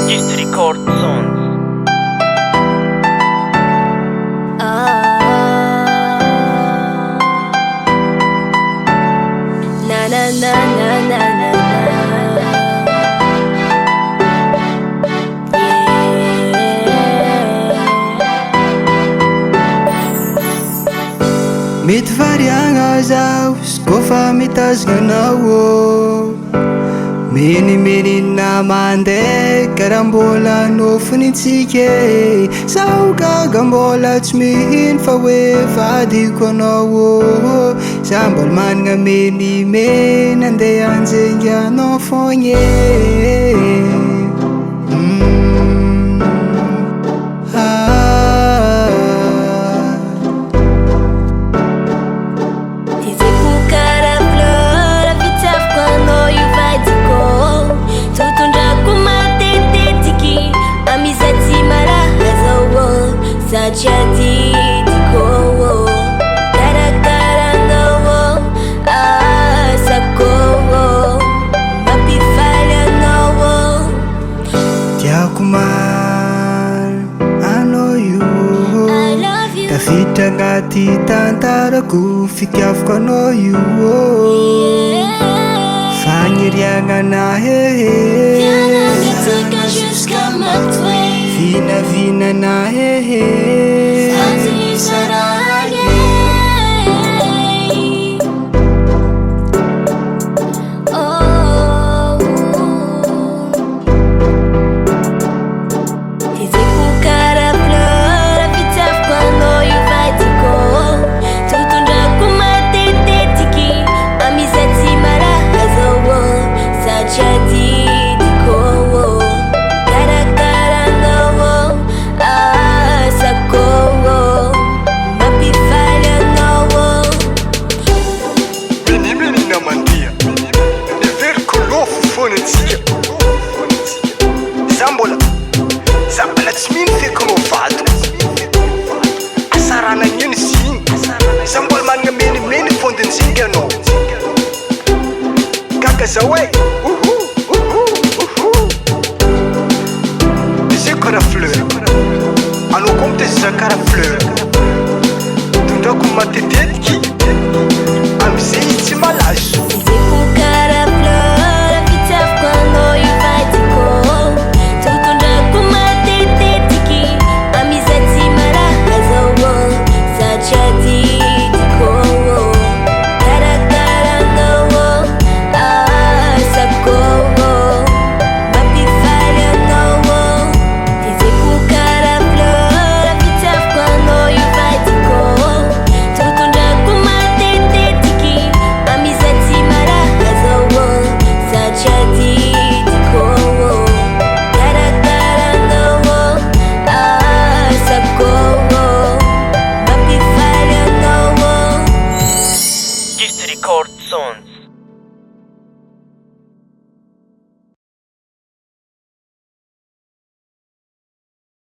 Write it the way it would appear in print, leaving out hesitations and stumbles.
Guis't record songs. Na na na na na na na. Mety variagna zaho izy kofa mitazona anao Menimenina mandeha karaha mbola nofinitsika Zaho gaga mbola tsy mihino fa hoe vadiko anao Zaho mbola managna menimeny andeha anjengy anao fogna Tafiditra agnaty tantarako fitiavako anao io Fagniriagna anahy Fianagatsika jusqu'à matoe Vinavinana Faty saragny Zambola tsy mino feky rô vato Asarana gn'ino zigny Zambola managna menimeny fondin'zigny anao Kaka zao e Zay karaha Fleur Anao koa mitezaka karaha Fleur Tondrako matetetiky Amizay izy tsy malazo Guis't record songs.